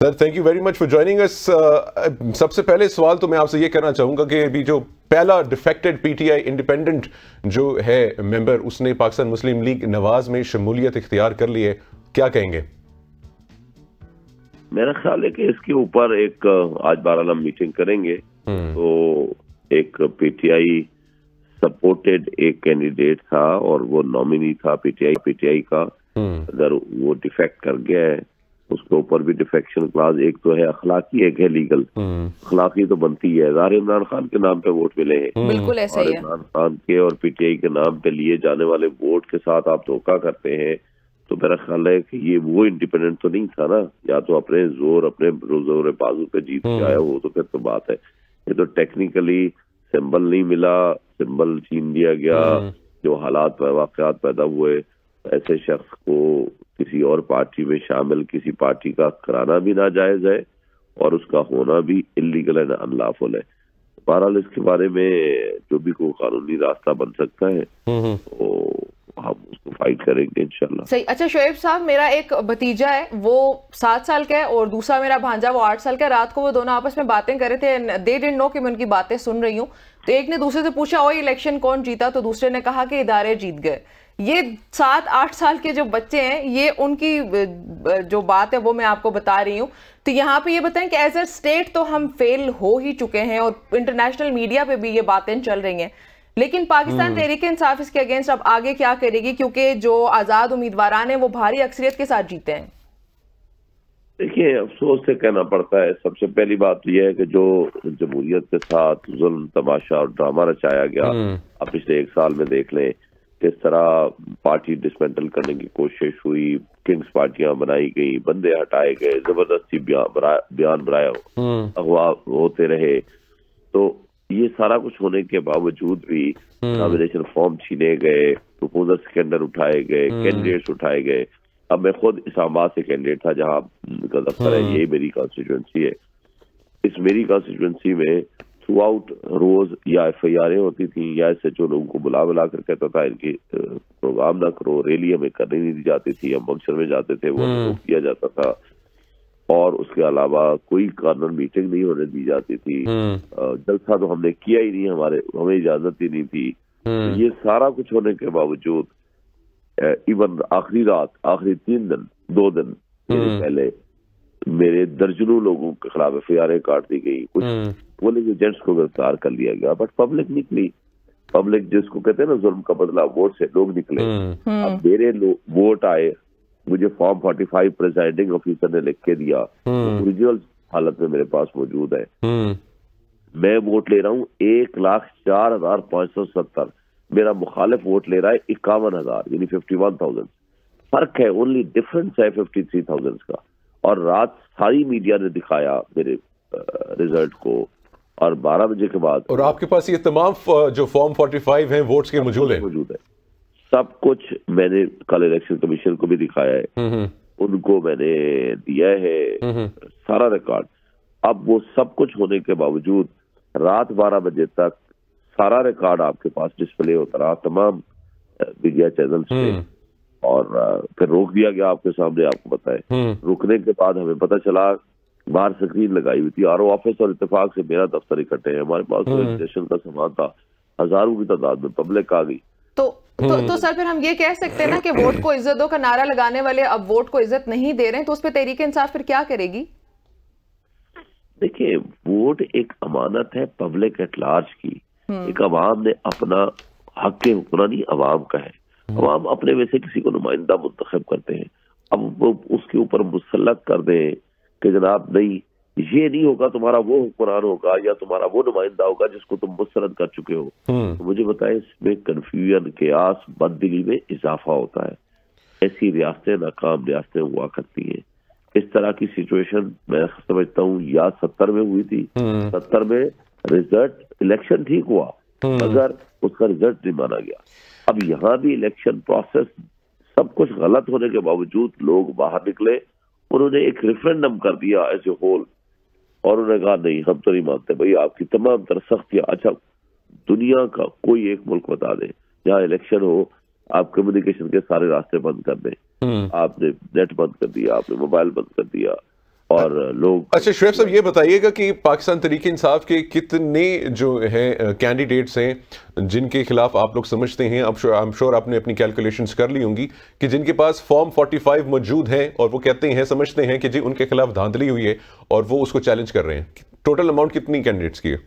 Sir thank you very much for joining us. सबसे पहले सवाल तो मैं आपसे ये करना चाहूंगा कि अभी जो पहला डिफेक्टेड पीटीआई इंडिपेंडेंट जो है मेंबर, उसने पाकिस्तान मुस्लिम लीग नवाज में शमूलियत इख्तियार कर ली है, क्या कहेंगे? मेरा ख्याल है कि इसके ऊपर एक आज 12 मीटिंग करेंगे। तो एक पीटीआई सपोर्टेड एक कैंडिडेट था और वो नॉमिनी था पीटीआई का। अगर वो डिफेक्ट कर गया है, उसके ऊपर भी डिफेक्शन क्लास एक तो है अखलाकी, एक है लीगल। अखलाकी तो बनती है, ज़ाहिर इमरान खान के नाम पे वोट मिले हैं, बिल्कुल ऐसा ही है। इमरान खान के और पीटीआई के नाम पे लिए जाने वाले वोट के साथ आप धोखा करते हैं, तो मेरा ख्याल है कि ये वो इंडिपेंडेंट तो नहीं था ना। या तो अपने जोर बाजू पे जीत के आया हो तो फिर तो बात है। ये तो टेक्निकली सिंबल नहीं मिला, सिंबल छीन लिया गया। जो हालात वाकयात पैदा हुए, ऐसे शख्स को किसी और पार्टी में शामिल किसी पार्टी का कराना भी नाजायज है और उसका होना भी इलीगल एंड अनलॉफुल है। बहरहाल इसके बारे में जो भी कोई कानूनी रास्ता बन सकता है तो हम उसको फाइट करेंगे इंशाल्लाह। सही। अच्छा शोएब साहब, मेरा एक भतीजा है, वो 7 साल का है, और दूसरा मेरा भांजा वो 8 साल का है। रात को वो दोनों आपस में बातें कर रहे थे, दे डिडंट नो कि मैं उनकी बातें सुन रही हूँ। तो एक ने दूसरे से पूछा, ओ इलेक्शन कौन जीता? तो दूसरे ने कहा कि इदारे जीत गए। ये 7-8 साल के जो बच्चे हैं, ये उनकी जो बात है वो मैं आपको बता रही हूँ। तो यहाँ पे ये बताएं कि एज ए स्टेट तो हम फेल हो ही चुके हैं और इंटरनेशनल मीडिया पे भी ये बातें चल रही हैं, लेकिन पाकिस्तान तहरीक इंसाफ इसके अगेंस्ट अब आगे क्या करेगी? क्योंकि जो आजाद उम्मीदवार हैं वो भारी अक्सरियत के साथ जीते हैं। देखिए, अफसोस से कहना पड़ता है, सबसे पहली बात तो यह है कि जो जमहूरियत के साथ जुल्म तमाशा और ड्रामा रचाया गया, अब पिछले 1 साल में देख लें किस तरह पार्टी डिसमेंटल करने की कोशिश हुई, किंग्स पार्टियां बनाई गई, बंदे हटाए गए, जबरदस्ती बयान बनाया, अगवा होते रहे। तो ये सारा कुछ होने के बावजूद भी नॉमिनेशन फॉर्म छीने गए, प्रपोजल स्कैंडल उठाए गए, कैंडिडेट्स उठाए गए। अब मैं खुद इस्लामाबाद से कैंडिडेट था, जहाँ का दफ्तर है, यही मेरी कॉन्स्टिट्यूएंसी है। इस मेरी कॉन्स्टिट्यूएंसी में थ्रू आउट रोज या FIR होती थी या SHO लोगों को बुला कर कहता था इनकी प्रोग्राम ना करो, रैली हमें करने नहीं दी जाती थी, हम फंक्शन में जाते थे, वो रोक दिया जाता था। और उसके अलावा कोई कॉर्नर मीटिंग नहीं होने दी जाती थी। जलसा तो हमने किया ही नहीं, हमें इजाजत ही नहीं थी। ये सारा कुछ होने के बावजूद इवन आखिरी रात, आखिरी 2 दिन पहले मेरे दर्जनों लोगों के खिलाफ FIR काट दी गई, कुछ पोलिंग एजेंट्स को गिरफ्तार कर लिया गया। बट पब्लिक निकली, पब्लिक जिसको कहते हैं ना जुल्म का बदला, वोट से लोग निकले। अब मेरे वोट आए, मुझे फॉर्म 45 प्रिजाइडिंग ऑफिसर ने लिख के दिया, ओरिजिनल हालत में मेरे पास मौजूद है। मैं वोट ले रहा हूँ 1,04,570, मेरा मुखालिफ वोट ले रहा है 51,000, यानी 51,000। फर्क है, ओनली डिफरेंस है 53,000 का। और रात सारी मीडिया ने दिखाया मेरे रिजल्ट को, और 12 बजे के बाद। और आपके पास ये तमाम जो फॉर्म 45 हैं वोट्स के मौजूद है। सब कुछ मैंने कल इलेक्शन कमीशन को भी दिखाया है, उनको मैंने दिया है सारा रिकॉर्ड। अब वो सब कुछ होने के बावजूद रात 12 बजे तक सारा रिकॉर्ड आपके पास डिस्प्ले होता रहा तमाम मीडिया चैनल्स पे, और फिर रोक दिया गया आपके सामने, आपको पता है। रुकने के बाद हमें पता चला, बाहर स्क्रीन लगाई हुई थी, RO ऑफिस और इत्तेफाक से मेरा दफ्तर इकट्ठे हैं, हमारे पास रजिस्ट्रेशन का सामान था, हजारों की तादाद में पब्लिक आ गई। तो सर फिर हम ये कह सकते हैं ना कि वोट को इज्जत दो का नारा लगाने वाले अब वोट को इज्जत नहीं दे रहे हैं, तो उस पर तहरीक इंसाफ फिर क्या करेगी? देखिए, वोट एक अमानत है पब्लिक एट लार्ज की। एक अवाम ने अपना हक के हुक्मरानी अवाम का है, अवाम अपने में से किसी को नुमाइंदा मुंतखब करते हैं। अब वो उसके ऊपर मुसल्लत कर दें कि जनाब नहीं, ये नहीं होगा, तुम्हारा वो हुक्मरान होगा या तुम्हारा वो नुमाइंदा होगा जिसको तुम मुस्तरद कर चुके हो। तो मुझे बताएं, इसमें कंफ्यूजन, कयास, बददिली में इजाफा होता है। ऐसी रियासतें नाकाम रियासतें हुआ करती हैं। इस तरह की सिचुएशन मैं समझता हूँ या 70 में हुई थी। 70 में रिजल्ट इलेक्शन ठीक हुआ मगर उसका रिजल्ट नहीं माना गया। अब यहाँ भी इलेक्शन प्रोसेस सब कुछ गलत होने के बावजूद लोग बाहर निकले, उन्होंने एक रेफरेंडम कर दिया एज ए होल, और उन्होंने कहा नहीं, हम तो नहीं मानते भाई आपकी तमाम तरह सख्तियां। अच्छा, दुनिया का कोई एक मुल्क बता दे जहाँ इलेक्शन हो, आप कम्युनिकेशन के सारे रास्ते बंद कर दें, आपने नेट बंद कर दिया, आपने मोबाइल बंद कर दिया, और लोग। अच्छा शोएब साहब ये बताइएगा कि पाकिस्तान तहरीक इंसाफ के कितने जो हैं कैंडिडेट्स हैं जिनके खिलाफ आप लोग समझते हैं, अब आई एम श्योर आपने अपनी कैलकुलेशंस कर ली होंगी कि जिनके पास फॉर्म 45 मौजूद है और वो कहते हैं, समझते हैं कि जी उनके खिलाफ धांधली हुई है और वो उसको चैलेंज कर रहे हैं। टोटल अमाउंट कितनी कैंडिडेट्स की है?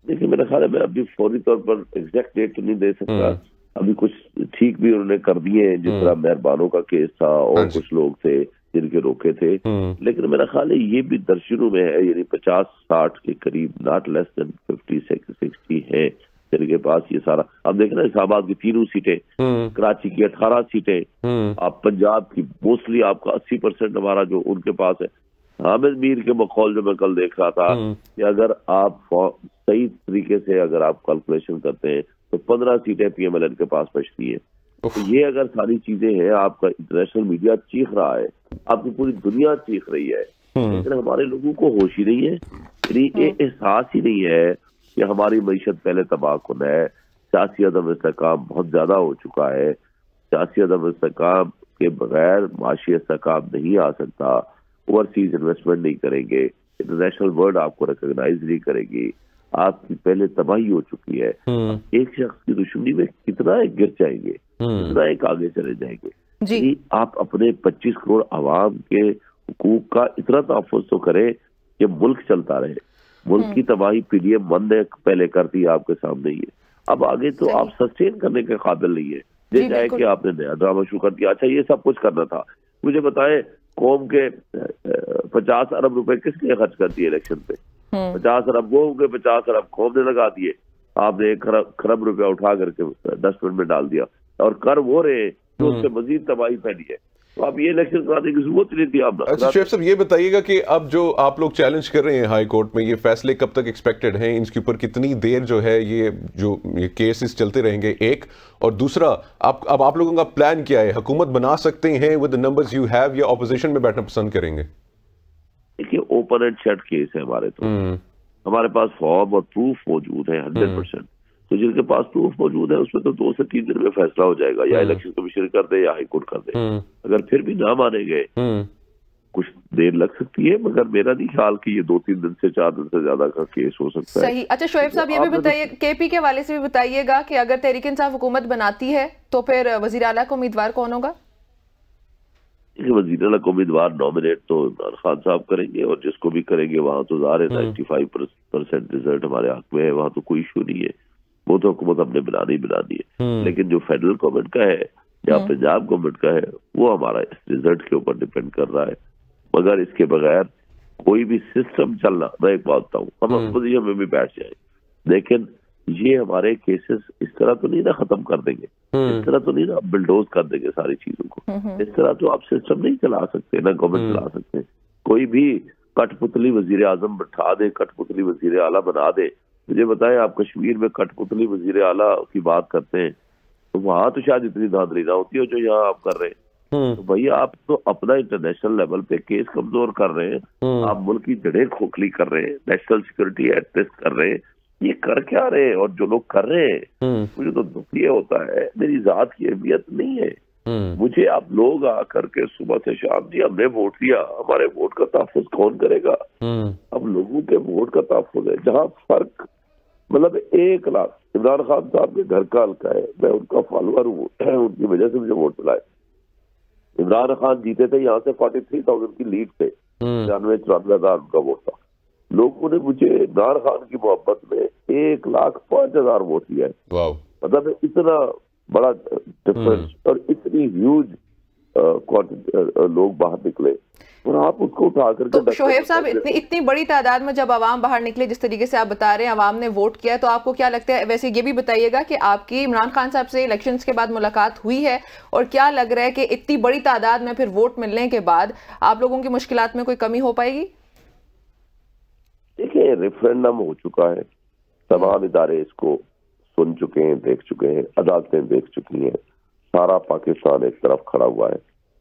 देखिए मेरा ख्याल है मैं अभी फौरी तौर पर एग्जैक्ट डेट तो नहीं दे सकता, अभी कुछ ठीक भी उन्होंने कर दिए हैं, जिस तरह मेहरबानों का केस था और कुछ लोग थे जिनके रोके थे, लेकिन मेरा ख्याल है ये भी दर्जनों में है, यानी 50-60 के करीब, नॉट लेस देन 50-60 है जिनके पास ये सारा। अब देखना इस्लामाबाद की 3 सीटें, कराची की 18 सीटें, आप पंजाब की मोस्टली आपका 80% हमारा जो उनके पास है। हामिद मीर के मखौल जो मैं कल देख रहा था कि अगर आप सही तरीके से अगर आप कैलकुलेशन करते हैं तो 15 सीटें PMLN के पास बचती है। तो ये अगर सारी चीजें हैं, आपका इंटरनेशनल मीडिया चीख रहा है, आपकी पूरी दुनिया चीख रही है, लेकिन हमारे लोगों को होश ही नहीं है, ये एहसास ही नहीं है कि हमारी मईशत पहले तबाहकुन है, सियासी अदम इस्तेहकाम बहुत ज्यादा हो चुका है, सियासी अदम इस्तेहकाम के बगैर माशी इस्तेहकाम नहीं आ सकता, ओवरसीज इन्वेस्टमेंट नहीं करेंगे, इंटरनेशनल वर्ल्ड आपको रिकॉग्नाइज नहीं करेगी, आपकी पहले तबाही हो चुकी है। एक शख्स की दुश्मनी में कितना एक गिर जाएंगे, कितना एक आगे चले जाएंगे। आप अपने 25 करोड़ आवाम के हुकूक का इतना तहफ़्फ़ुज़ तो करें कि मुल्क चलता रहे। मुल्क की तबाही PDM 1 ने पहले कर दी आपके सामने ही है, अब आगे तो आप सस्टेन करने के काबिल नहीं है। ये चाहे कि आपने नया ड्रामा शुरू कर दिया। अच्छा ये सब कुछ करना था, मुझे बताएं कौम के 50 अरब रुपए किसने खर्च कर दिए इलेक्शन पे? 50 अरब वो होंगे, 50 अरब कौम ने लगा दिए, आपने 1 खरब रुपया उठा करके डस्टबिन में डाल दिया और कर वो रहे तो उससे मजीद तबाही फैली है। तो आप ये इलेक्शन कराने की जरूरत नहीं थी आप। अच्छा शोएब साहब ये बताइएगा कि अब जो आप लोग चैलेंज कर रहे हैं हाई कोर्ट में, ये फैसले कब तक एक्सपेक्टेड हैं? इसके ऊपर कितनी देर जो है ये केसेस चलते रहेंगे, एक? और दूसरा, अब आप लोगों का प्लान क्या है? हुकूमत बना सकते हैं with the numbers you have या ऑपोजिशन में बैठना पसंद करेंगे? देखिए ओपन एंड शट केस है हमारे, तो हमारे पास फॉर्म और प्रूफ मौजूद है 100%। तो जिनके पास प्रूफ मौजूद है उसमें तो 2 से 3 दिन में फैसला हो जाएगा, या इलेक्शन कमीशन कर दे या हाई कोर्ट कर दे। अगर फिर भी ना माने गए कुछ देर लग सकती है, मगर मेरा नहीं ख्याल कि ये 2-3 दिन से 4 दिन से ज्यादा का केस हो सकता है। सही। अच्छा शोएब साहब ये भी बताइए, KP के हवाले से भी बताइएगा कि अगर तहरीक इंसाफ हुकूमत बनाती है तो फिर वजीर आला का उम्मीदवार कौन होगा? वजीर आला को उम्मीदवार नॉमिनेट तो इमरान खान साहब करेंगे, और जिसको भी करेंगे वहां तो ज़ाहिर है 95% रिजल्ट हमारे हक में है, वहां तो कोई इशू नहीं है, वो तो हुकूमत हमने बनानी ही बनानी है। लेकिन जो फेडरल गवर्नमेंट का है या पंजाब गवर्नमेंट का है वो हमारा इस रिजल्ट के ऊपर डिपेंड कर रहा है। मगर इसके बगैर कोई भी सिस्टम चलना, मैं एक बात बताऊं, हम अपोजिशन में भी बैठ जाए, लेकिन ये हमारे केसेस इस तरह तो नहीं ना खत्म कर देंगे, इस तरह तो नहीं ना बिल्डोज कर देंगे सारी चीजों को, इस तरह तो आप सिस्टम नहीं चला सकते, ना गवर्नमेंट चला सकते। कोई भी कठपुतली वजीर आजम बैठा दे, कठपुतली वजीर आला बना दे। मुझे बताएं, आप कश्मीर में कठपुतली वजीर आला की बात करते हैं तो वहां तो शायद इतनी धांधली ना होती है जो यहाँ आप कर रहे हैं। तो भैया आप तो अपना इंटरनेशनल लेवल पे केस कमजोर कर रहे हैं, आप मुल्क की जड़ें खोखली कर रहे हैं, नेशनल सिक्योरिटी एट रिस्क कर रहे हैं, ये कर क्या रहे हैं? और जो लोग कर रहे हैं मुझे तो दुख ये होता है, मेरी जात की अहमियत नहीं है, मुझे आप लोग आकर के सुबह से शाम, जी हमने वोट दिया, हमारे वोट का तहफ़्फ़ुज़ कौन करेगा? अब लोगों के वोट का तहफ़्फ़ुज़ है, जहाँ फर्क मतलब 1 लाख इमरान खान साहब के घर का हल्का है, मैं उनका फॉलोअर हूँ, उनकी वजह से मुझे वोट मिला है। इमरान खान जीते थे यहाँ से 43,000 की लीड से, 93-94,000 उनका वोट था। लोगों ने मुझे इमरान खान की मोहब्बत में 1,05,000 वोट दिया है। मतलब इतना बड़ा डिफरेंस और इतनी ह्यूज लोग बाहर निकले, और आप उसको उठा करके। तो शोएब साहब इतनी बड़ी तादाद में जब आवाम बाहर निकले, जिस तरीके से आप बता रहे हैं आवाम ने वोट किया, तो आपको क्या लगता है? वैसे ये भी बताइएगा कि आपकी इमरान खान साहब से इलेक्शंस के बाद मुलाकात हुई है, और क्या लग रहा है कि इतनी बड़ी तादाद में फिर वोट मिलने के बाद आप लोगों की मुश्किलात में कोई कमी हो पाएगी? देखिए रेफरेंडम हो चुका है, तमाम इदारे इसको सुन चुके हैं, देख चुके हैं, अदालतें देख चुकी हैं, सारा पाकिस्तान एक तरफ खड़ा हुआ है,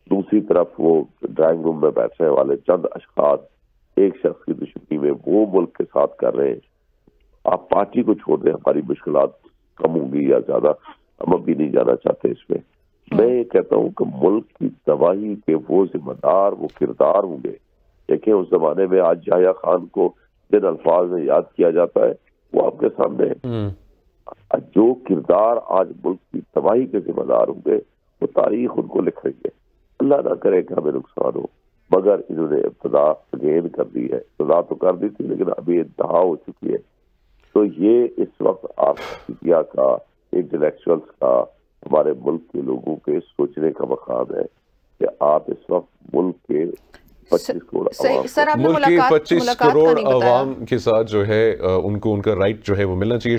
दूसरी तरफ वो ड्राइंग रूम में बैठने वाले चंद अशखास एक शख्स की दुश्मनी में वो मुल्क के साथ कर रहे हैं। आप पार्टी को छोड़ दें, हमारी मुश्किलात कम होंगी या ज्यादा, हम अभी नहीं जाना चाहते इसमें। मैं ये कहता हूँ कि मुल्क की तबाही के वो जिम्मेदार, वो किरदार होंगे देखें उस जमाने में आज याह्या खान को जिन अल्फाज में याद किया जाता है वो आपके सामने है। जो किरदार आज मुल्क की तबाही के जिम्मेदार होंगे वो तारीख उनको लिख रही है। अल्लाह ना करे कि हमें नुकसान हो, मगर इन्होंने इब्तदा अगेन कर दी है। इब्तदा तो कर दी थी लेकिन अभी इंतहा हो चुकी है। तो ये इस वक्त आप मीडिया का, इंटेलेक्चुअल्स का, हमारे मुल्क के लोगों के सोचने का मकाम है कि आप इस वक्त मुल्क के 25 करोड़ सर, आपने मुल्क के 25 मुलाकात करोड़ का नहीं बताया। अवाम के साथ जो है उनको उनका राइट जो है वो मिलना चाहिए।